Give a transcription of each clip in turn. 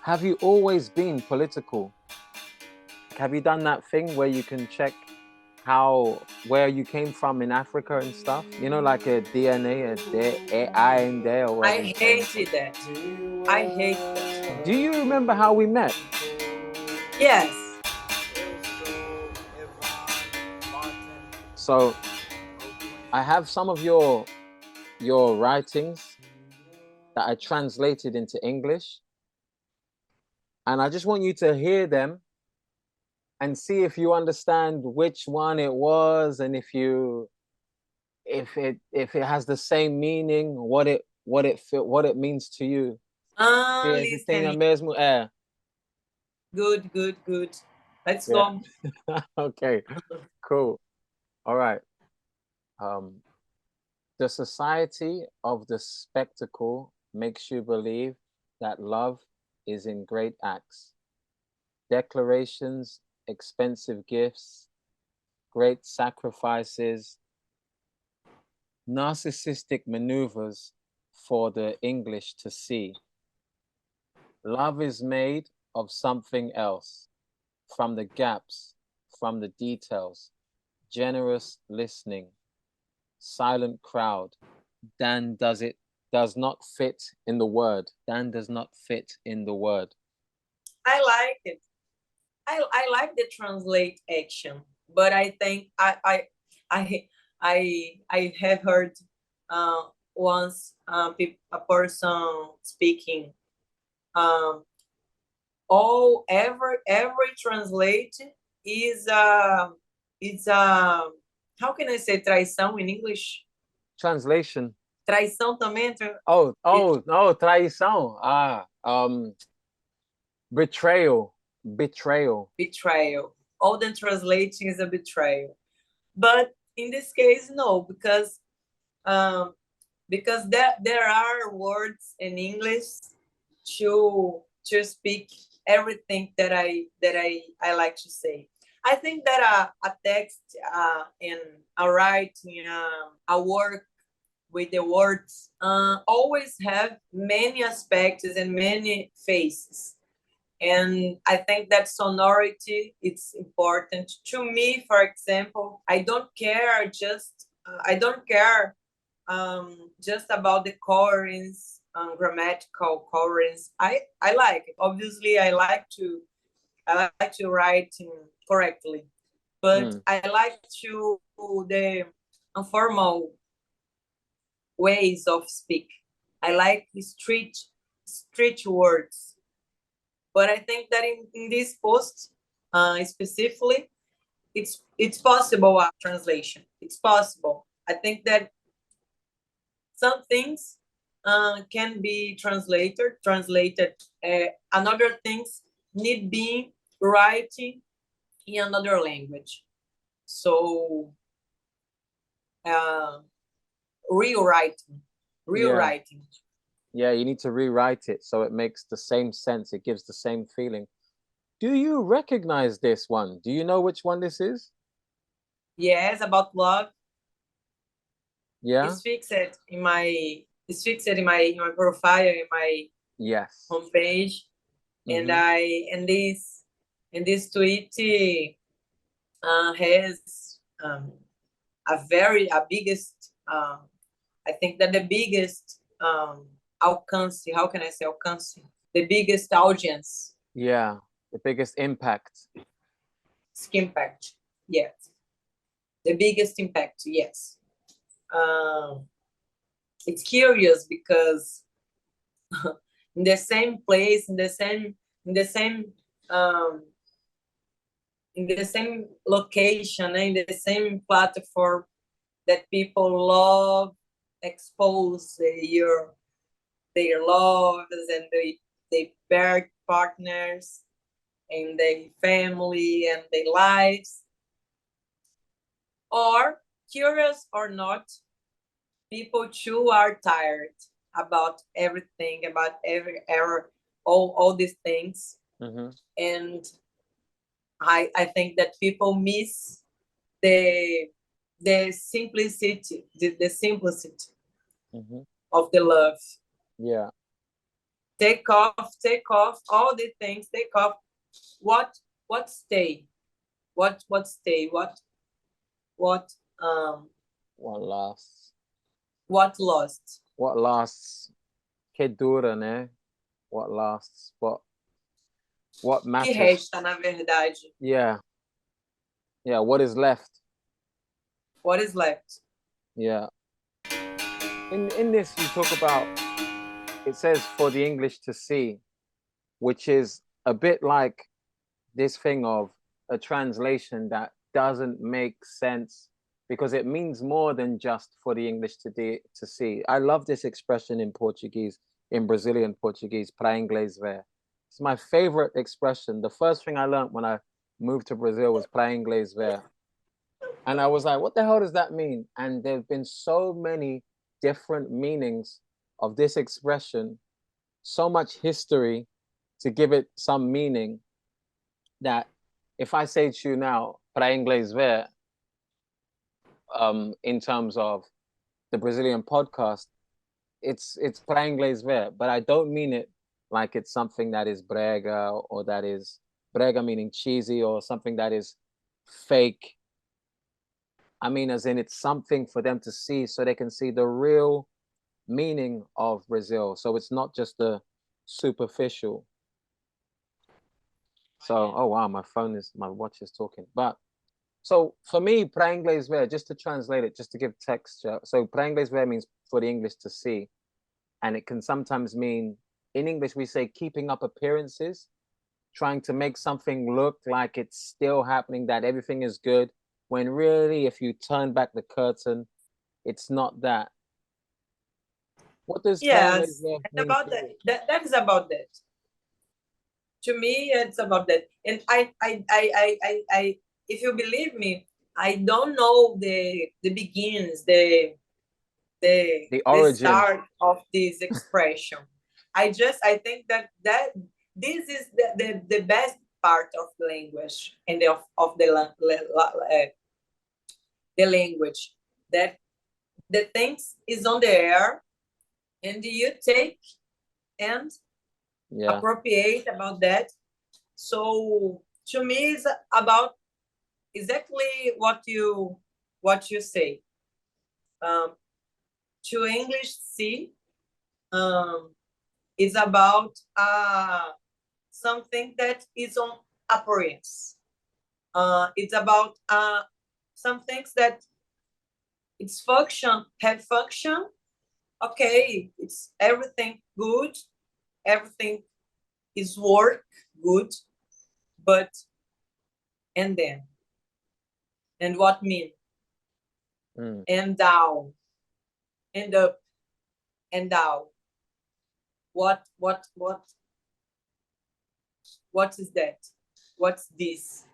have you always been political? Have you done that thing where you can check where you came from in Africa and stuff? You know, like a DNA, AI in there or whatever I you say. hated that. I hate that. Do you remember how we met? Yes. So I have some of your writings that I translated into English, and I just want you to hear them and see if you understand which one it was, and if it has the same meaning, what it means to you. Se tem a Listening. mesmo, é. Good, good, good. Let's Yeah. go. Okay. Cool. All right. Um, the society of the spectacle makes you believe that love is in great acts, declarations, expensive gifts, great sacrifices, narcissistic maneuvers for the English to see. Love is made of something else, from the gaps, from the details, generous listening, silent crowd. Dan does not fit in the word. Dan does not fit in the word. I like it. I like the translate action, but I think I have heard once a person speaking every translate is it's how can I say traição in English? Translation. Traição também. Oh, traição. Betrayal. Betrayal. Betrayal. All the translating is a betrayal. But in this case, no, because there are words in English to speak everything that I like to say. I think that a text and a writing, a work with the words always have many aspects and many faces. And I think that sonority it's important to me. For example, I don't care just about the chords, grammatical chords. I like it. Obviously, I like to write correctly, but I like to the informal ways of speak. I like street words. But I think that in this post specifically, it's possible a translation. It's possible. I think that some things can be translated. Another things need being writing in another language. So rewriting. Yeah, you need to rewrite it so it makes the same sense. It gives the same feeling. Do you recognize this one? Do you know which one this is? Yes, about love. Yeah. It's fixed in my profile, in my homepage, and this tweet has a biggest I think that the biggest alcance, how can I say alcance? The biggest audience. Yeah, the biggest impact. Impact, yes. The biggest impact, yes. It's curious because in the same place, in the same location, in the same platform that people love, expose their loves and their partners and their family and their lives. Or curious or not, people too are tired about everything, about every error, all these things. And I think that people miss the simplicity, the simplicity of the love. Yeah. Take off all the things, take off. What stay? What stay? What lasts? What lost? What lasts? Que dura, né? What lasts? What Que matters? resta, na verdade? Yeah. Yeah, what is left? What is left? Yeah. In this, you talk about, it says for the English to see, which is a bit like this thing of a translation that doesn't make sense because it means more than just for the English to see. I love this expression in Portuguese, in Brazilian Portuguese, para inglês ver. It's my favorite expression. The first thing I learned when I moved to Brazil was para inglês ver. And I was like, what the hell does that mean? And there have been so many different meanings of this expression, so much history to give it some meaning, that if I say to you now, para inglês ver, in terms of the Brazilian podcast, it's para inglês ver, but I don't mean it like it's something that is brega, or that is brega meaning cheesy, or something that is fake. I mean, as in, it's something for them to see so they can see the real meaning of Brazil. So it's not just the superficial. So, oh wow, my watch is talking. But so for me, para inglês ver, just to translate it, just to give texture. So para inglês ver means for the English to see. And it can sometimes mean, in English, we say keeping up appearances, trying to make something look like it's still happening, that everything is good, when really, if you turn back the curtain, it's not that. What does Yes, mean about that is about that. To me, it's about that. And I if you believe me, I don't know the beginnings, the origin, the start of this expression. I think that this is the best part of the language and of the language, that the things is on the air and you take and appropriate about that. So to me, it's about exactly what you say. To English see, is about something that is on appearance. It's about some things that its function have function. Okay, it's everything good, everything is work good, but and then, and what mean? And down, and up, and down. What is that? What's this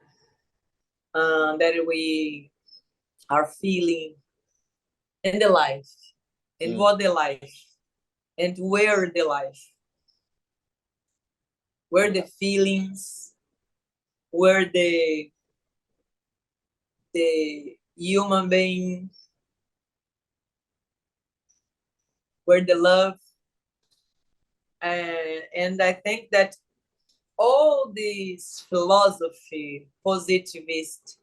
that we are feeling in the life, and what the life, and where the life, where the feelings, where the human being, where the love. And I think that all this philosophy, positivist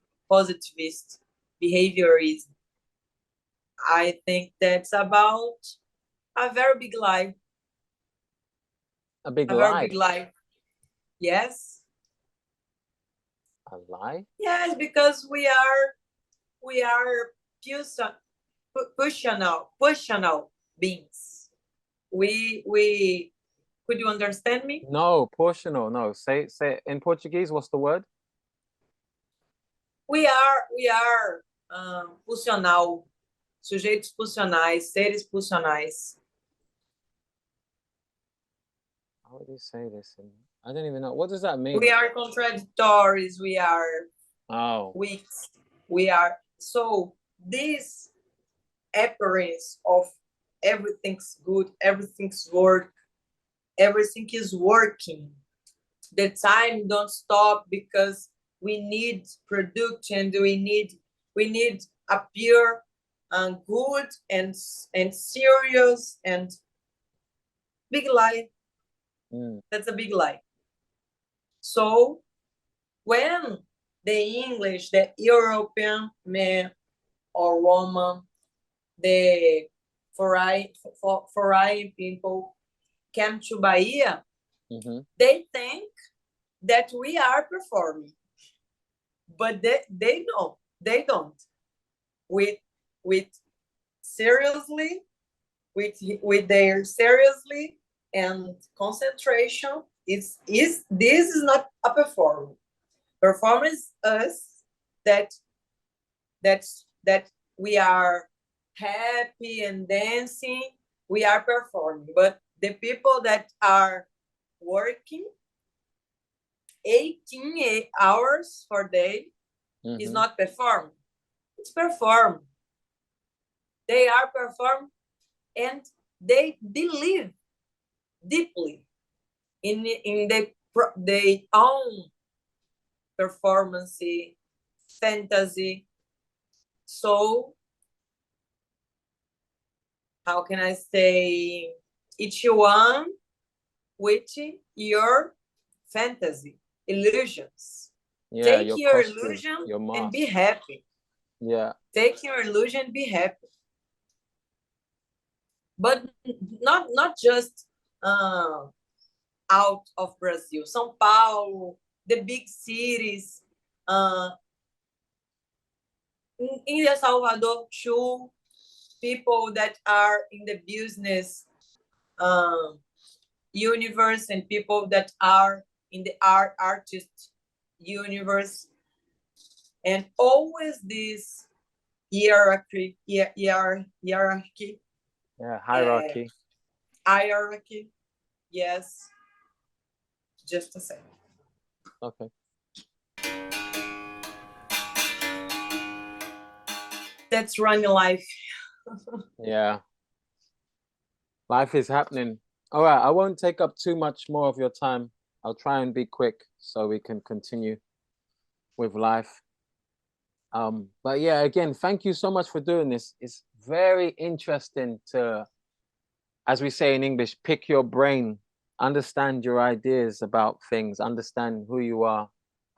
behaviorism, I think that's about a very big lie. A big lie? Very big lie. Yes. A lie? Yes, because we are personal beings. We could you understand me? No, portional. No, say in Portuguese. What's the word? We are pulsional, sujeitos pulsionais, seres pulsionais. How would you say this? I don't even know. What does that mean? We are contradictories. We are weak. We are. So this appearance of everything's good, everything's work, everything is working. The time don't stop because we need production. We need appear good and serious and big lie. That's a big lie. So when the English, the European man or woman, the foreign people came to Bahia, they think that we are performing, but they don't. With seriously, with their seriously and concentration, this is not a performance. Performance us that we are happy and dancing, we are performing. But the people that are working 18 hours per day is not performing. It's perform. They are perform, and they believe deeply in their own performance, fantasy. So how can I say, each one with your fantasy, illusions. Yeah, Take your costume, illusion your mask, and be happy. Yeah. Take your illusion and be happy. But not just out of Brazil. São Paulo, the big cities, in El Salvador too, people that are in the business universe and people that are in the artist universe, and always this hierarchy. Hierarchy. Yes. Just a second. Okay. That's running life. Yeah. Life is happening. All right, I won't take up too much more of your time. I'll try and be quick so we can continue with life. But yeah, again, thank you so much for doing this. It's very interesting to, as we say in English, pick your brain, understand your ideas about things, understand who you are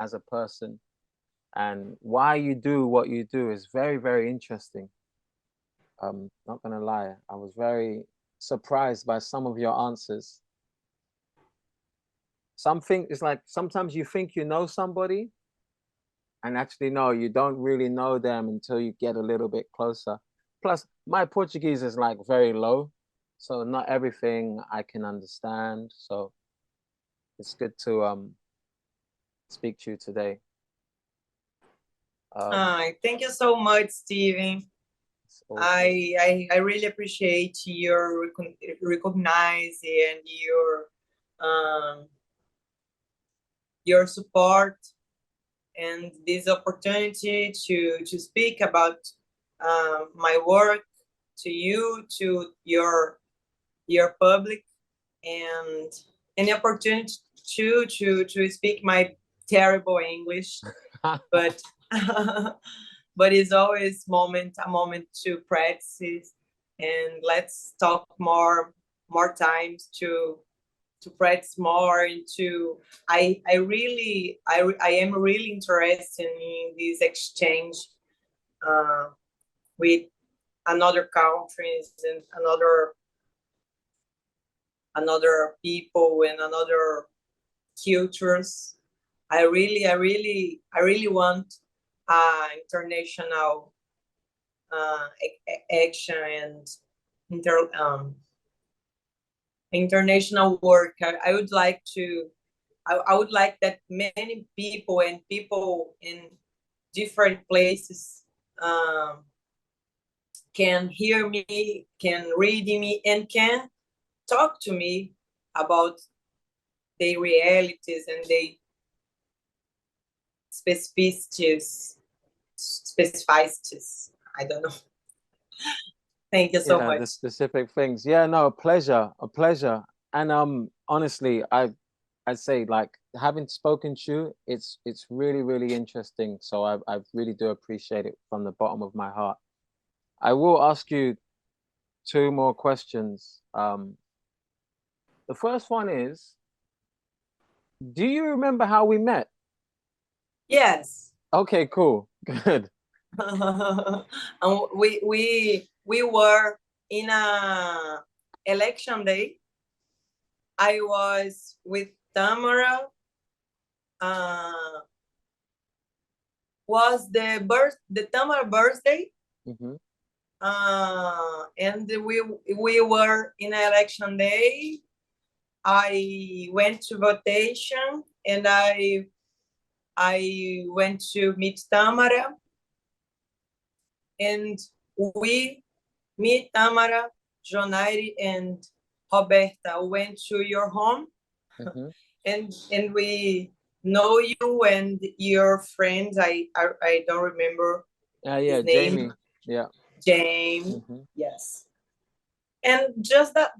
as a person, and why you do what you do is very, very interesting. Not gonna lie, I was very surprised by some of your answers. Something is like sometimes you think you know somebody, and actually no, you don't really know them until you get a little bit closer. Plus, my Portuguese is like very low, so not everything I can understand. So it's good to speak to you today. Thank you so much, Steven. I really appreciate your recognizing and your support and this opportunity to speak about my work to you, to your public, and the opportunity to speak my terrible English, but but it's always a moment to practice, and let's talk more times to practice more, and to I am really interested in this exchange with another countries and another people and another cultures. I really want international action and international work. I would like to. I would like that many people and people in different places can hear me, can read me, and can talk to me about their realities and their specificities. I don't know. Thank you so much. The specific things. Yeah, no, a pleasure. And honestly, I'd say, like, having spoken to you, it's really, really interesting. So I really do appreciate it from the bottom of my heart. I will ask you 2 more questions. The first one is, Do you remember how we met? Yes. Okay, cool. Good. And we were in a election day. I was with Tamara. Was the Tamara birthday? Mm-hmm. And we were in election day. I went to votation, and I went to meet Tamara, and me, Tamara, Jonairi, and Roberta went to your home, Mm-hmm. and we know you and your friends. I don't remember Yeah, his name. Jamie. Yeah. James. Mm-hmm. Yes. And just that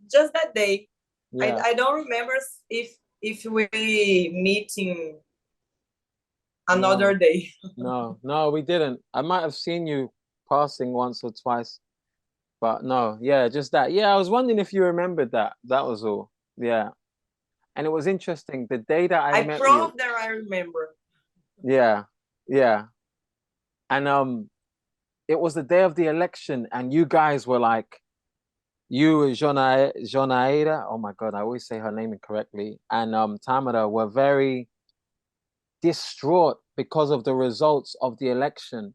day, Yeah. I don't remember if we meet in another No, day. no, we didn't. I might have seen you passing once or twice, but no, yeah, just that. Yeah, I was wondering if you remembered that. That was all. Yeah. And it was interesting. The day that I I met you, proved that I remember. yeah, yeah. And it was the day of the election, and you guys were like, you, Jonaida, oh my God, I always say her name incorrectly, and Tamara were very distraught because of the results of the election.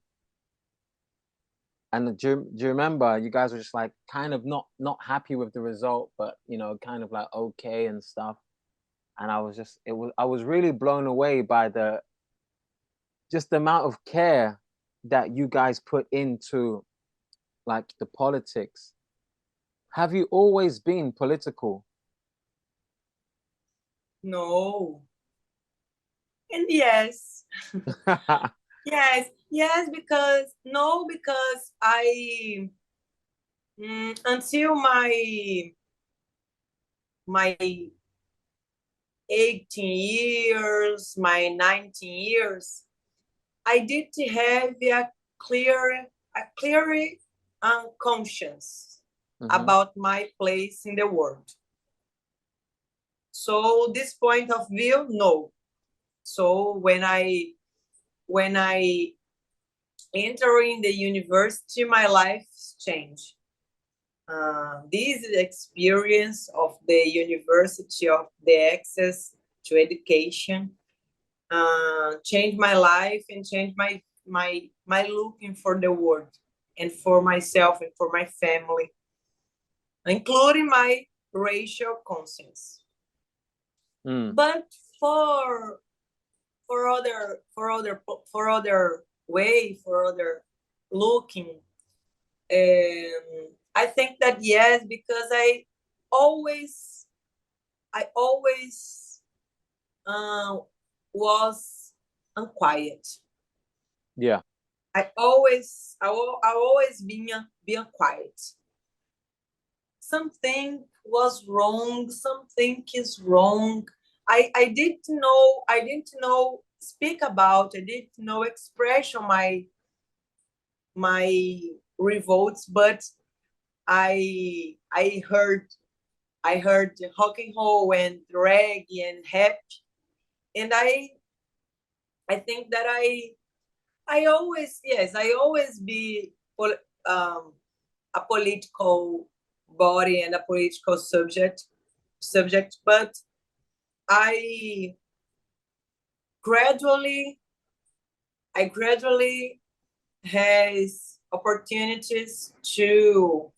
And do you remember you guys were just like kind of not happy with the result, but you know, kind of like okay and stuff. And I was really blown away by the just the amount of care that you guys put into like the politics. Have you always been political? No. And yes. Yes, because no, because I until my 18 years, my 19 years, I did have a clear conscience about my place in the world. So this point of view, no. So when I enter in the university, my life changed. This experience of the university, of the access to education, changed my life and changed my looking for the world and for myself and for my family, including my racial conscience. But for other way, for other looking, I think that yes, because I always was unquiet. Yeah. I always being quiet. Something was wrong. Something is wrong. I didn't know speak about. I didn't know express on my revolts, but I heard rock and roll and reggae and rap, and I think that I always be a political body and a political subject, but I gradually has opportunities to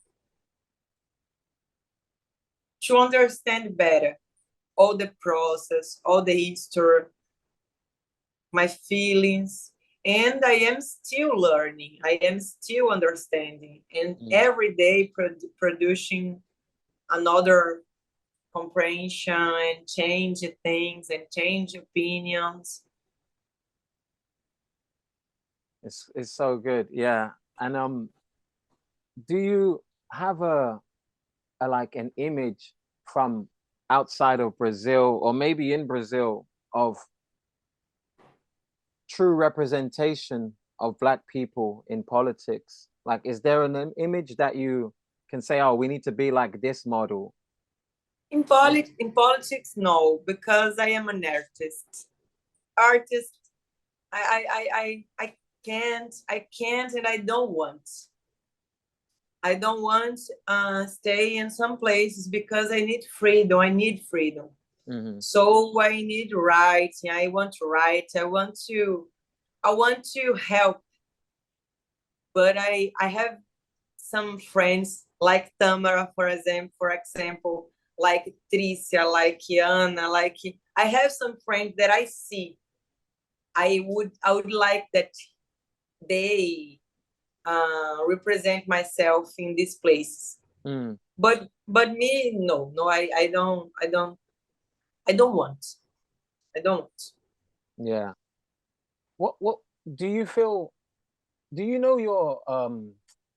understand better all the process, all the history, my feelings, and I am still learning. I am still understanding, and every day producing another comprehension and change things and change opinions. It's so good, yeah. And do you have a like an image from outside of Brazil or maybe in Brazil of true representation of Black people in politics? Like, is there an image that you can say, oh, we need to be like this model? In politics, no, because I am an artist. Artist, I can't, and I don't want. I don't want stay in some places because I need freedom. I need freedom. Mm-hmm. So I need writing. I want to write. I want to help. But I have some friends like Tamara, for example, like Tricia, like Yana, like I have some friends that I see. I would like that they represent myself in these places. Mm. But me, no, I don't want. I don't want. Yeah. What do you feel? Do you know your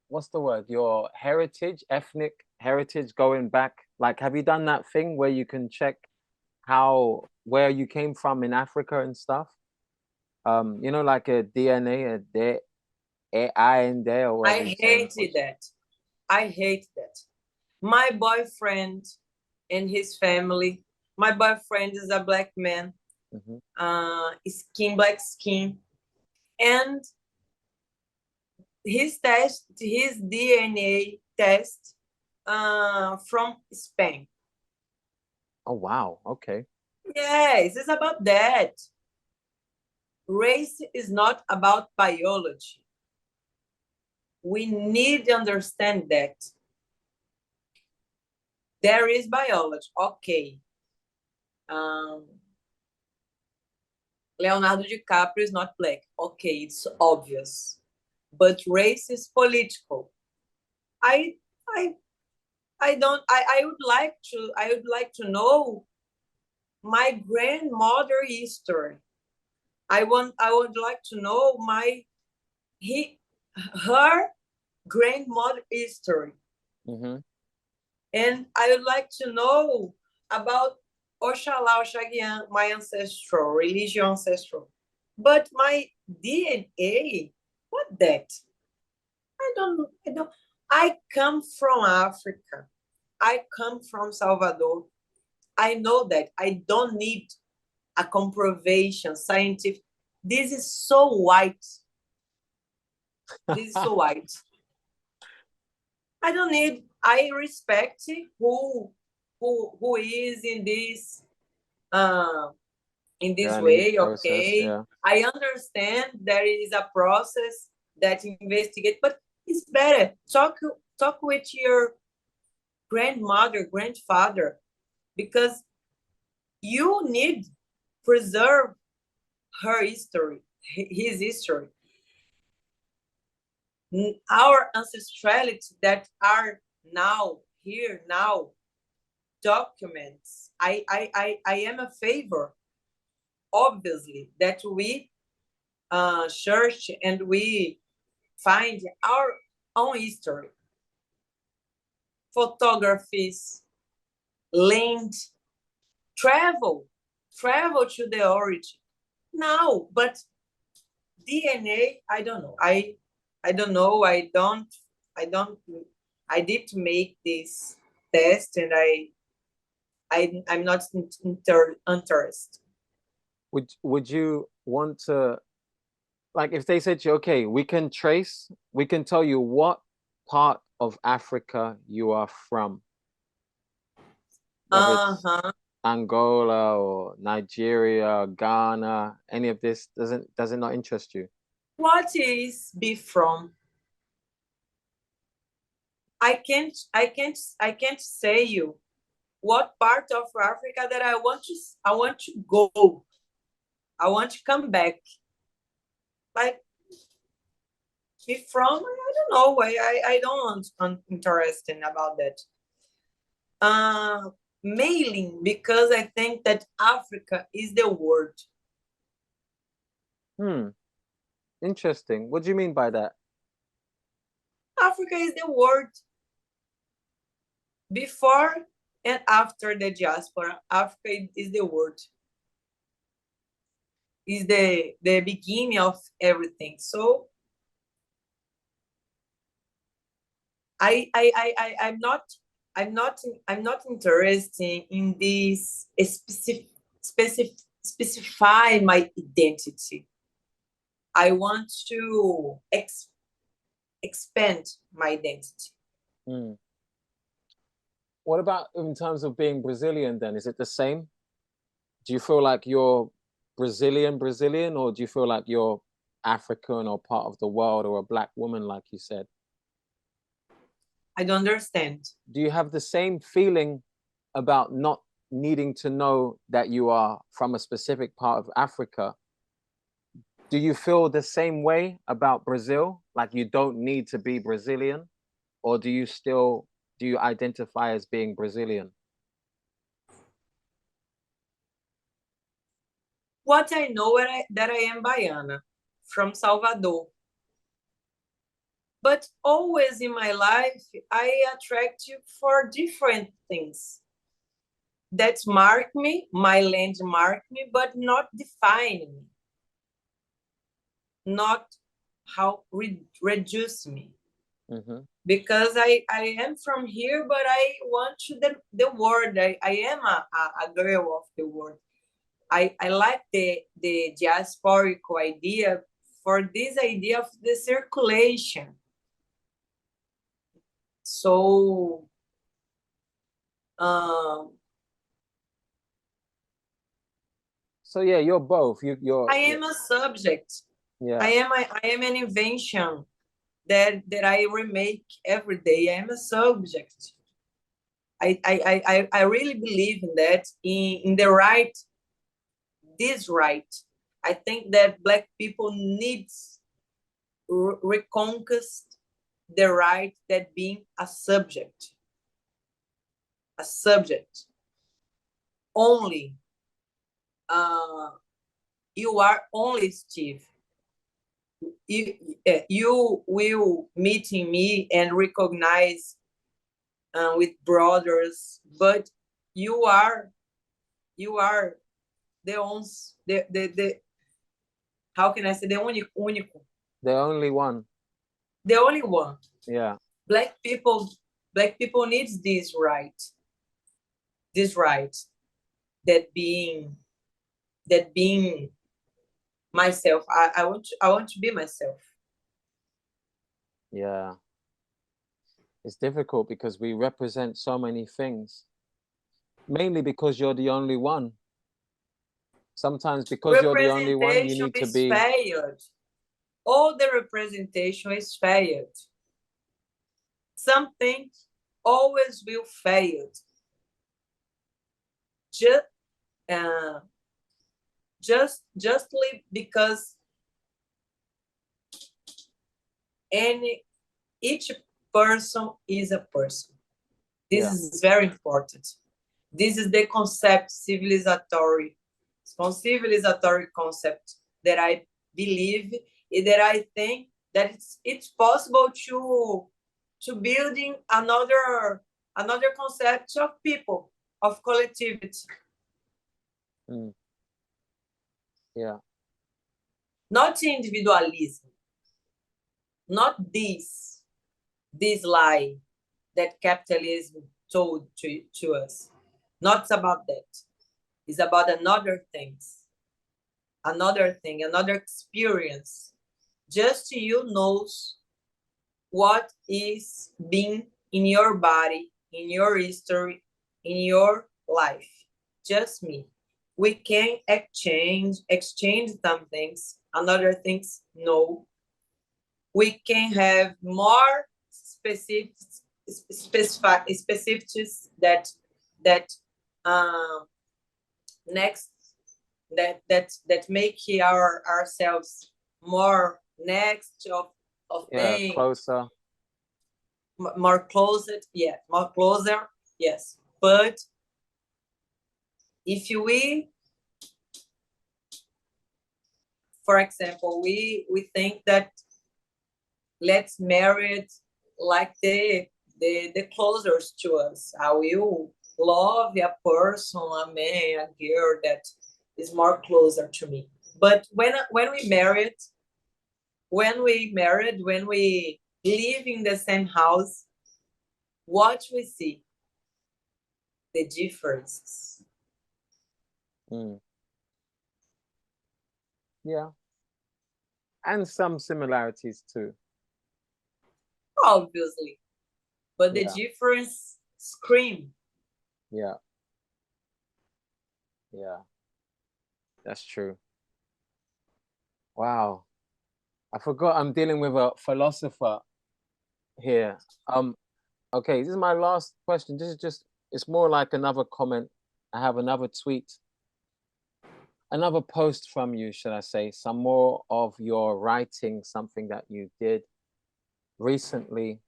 what's the word? Your heritage, ethnic heritage going back? Like, have you done that thing where you can check where you came from in Africa and stuff? You know, like a DNA, I and there or whatever I you say. hated that. I hate that. My boyfriend and his family. My boyfriend is a black man, black skin, and his DNA test from Spain. Oh wow, okay. Yes, it's about that. Race is not about biology. We need to understand that. There is biology, okay. Leonardo DiCaprio is not black, okay, it's obvious. But race is political. I would like to know my grandmother history. I would like to know her grandmother history. Mm-hmm. And I would like to know about Oxalá, Oxaguian, my ancestral, religion ancestral. But my DNA, what that? I don't know. I come from Africa. I come from Salvador. I know that. I don't need a comprovation, scientific. This is so white. This is so white. I don't need. I respect who is in this way. Process, Okay, yeah. I understand there is a process that investigate, but it's better talk with your grandmother, grandfather, because you need preserve her history, his history. Our ancestrality that are now here now documents. I am a favor, obviously, that we search and we find our own history. Photographies, land, travel to the origin. Now, but DNA, I don't know. I don't know. I did make this test, and I'm not interested. Would you want to, like, if they said to you, okay, we can tell you what part of Africa you are from, whether it's Angola or Nigeria, Ghana, any of this, does it not interest you? What is be from? I can't say you what part of Africa that I want to go. I want to come back. Like be from, I don't know. I don't interested about that. Mailing, because I think that Africa is the word. Interesting. What do you mean by that? Africa is the word. Before and after the diaspora, Africa is the word. Is the beginning of everything. So I'm not I'm not interested in this specify my identity. I want to expand my identity. Mm. What about in terms of being Brazilian then? Is it the same? Do you feel like you're Brazilian, or do you feel like you're African or part of the world or a Black woman, like you said? I don't understand. Do you have the same feeling about not needing to know that you are from a specific part of Africa? Do you feel the same way about Brazil? Like you don't need to be Brazilian? Or do you identify as being Brazilian? What I know that I am Baiana from Salvador. But always in my life, I attract you for different things that mark me, my land mark me, but not define me, not how reduce me. Mm-hmm. Because I am from here, but I want to the world. I am a girl of the world. I like the diasporical idea for this idea of the circulation. So so yeah, you're both. You're I am a subject. yeah. I am an invention that I remake every day. I am a subject. I really believe in that, in the right, this right. I think that Black people needs reconquest the right that being a subject. A subject. Only. You are only Steve. You will meeting me and recognize with brothers, but you are the ones, the how can I say, the único. The only one. The only one. Yeah. Black people needs this right. This right. That being myself. I want to be myself. Yeah. It's difficult because we represent so many things. Mainly because you're the only one. Sometimes because you're the only one, you need to be failed. All the representation is failed. Something always will fail. Justly because each person is a person. This is very important. This is the civilizatory concept that I believe, that I think that it's possible to building another concept of people, of collectivity. Mm. Yeah. Not individualism. Not this lie that capitalism told to us. Not about that. It's about another things. Another thing, another experience. Just you knows what is being in your body, in your history, in your life. Just me. We can exchange some things, another things, no. We can have more specifics that next that make ourselves more next of things, closer, more closer, more closer, yes. But if we, for example, we think that let's marry it like the closest to us. I will love a person, a man, a girl that is more closer to me. But when we married, when we live in the same house, what we see? the differences. Yeah. And some similarities too. Obviously. But the Yeah. difference scream. Yeah. Yeah. That's true. Wow. I forgot I'm dealing with a philosopher here. Okay, this is my last question. This is just, it's more like another comment. I have another tweet, another post from you, should I say, some more of your writing, something that you did recently,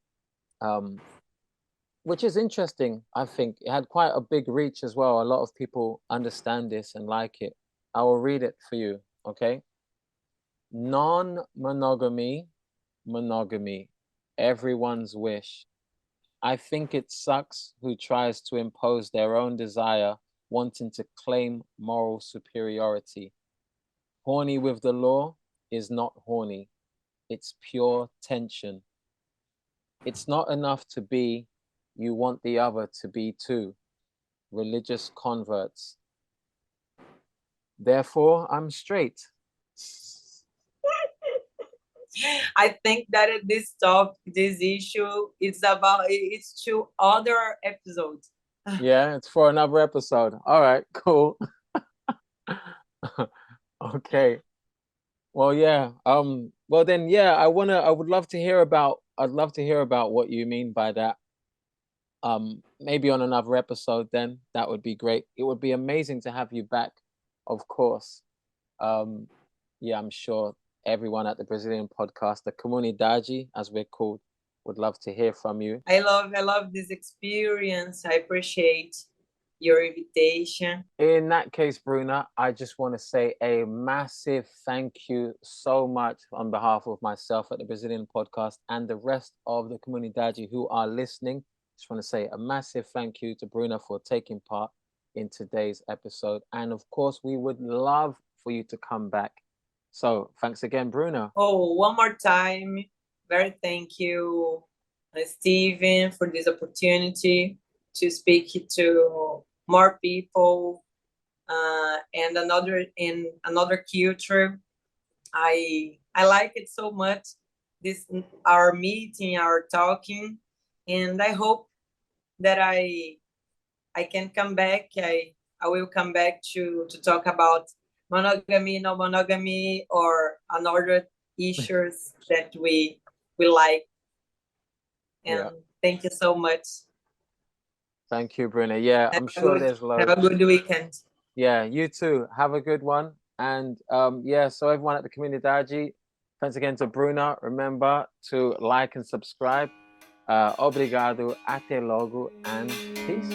which is interesting. I think it had quite a big reach as well. A lot of people understand this and like it. I will read it for you, okay? Non-monogamy, monogamy, everyone's wish. I think it sucks who tries to impose their own desire, wanting to claim moral superiority. Horny with the law is not horny. It's pure tension. It's not enough to be, you want the other to be too. Religious converts. Therefore, I'm straight. I think that this issue, it's to other episodes. Yeah, it's for another episode. All right, cool. Okay. Well, yeah. Well then, yeah, I would love to hear about, I'd love to hear about what you mean by that. Maybe on another episode then, that would be great. It would be amazing to have you back, of course. Yeah, I'm sure everyone at the Brazilian podcast, the COMMUNIDADE, as we're called, would love to hear from you. I love this experience. I appreciate your invitation. In that case, Bruna, I just want to say a massive thank you so much on behalf of myself at the Brazilian podcast and the rest of the Comunidade who are listening. Just want to say a massive thank you to Bruna for taking part in today's episode. And of course, we would love for you to come back. So thanks again, Bruna. Oh, one more time. Very thank you, Steven, for this opportunity to speak to more people and in another culture. I like it so much. This our meeting, our talking, and I hope that I can come back. I will come back to talk about monogamy, no monogamy, or another issues that we like. And Yeah. thank you so much. Thank you, Bruna. Yeah, I'm sure there's loads. Have a good weekend. Yeah, you too. Have a good one. And yeah, so everyone at the Comunidade, thanks again to Bruna. Remember to like and subscribe. Obrigado, até logo, and peace.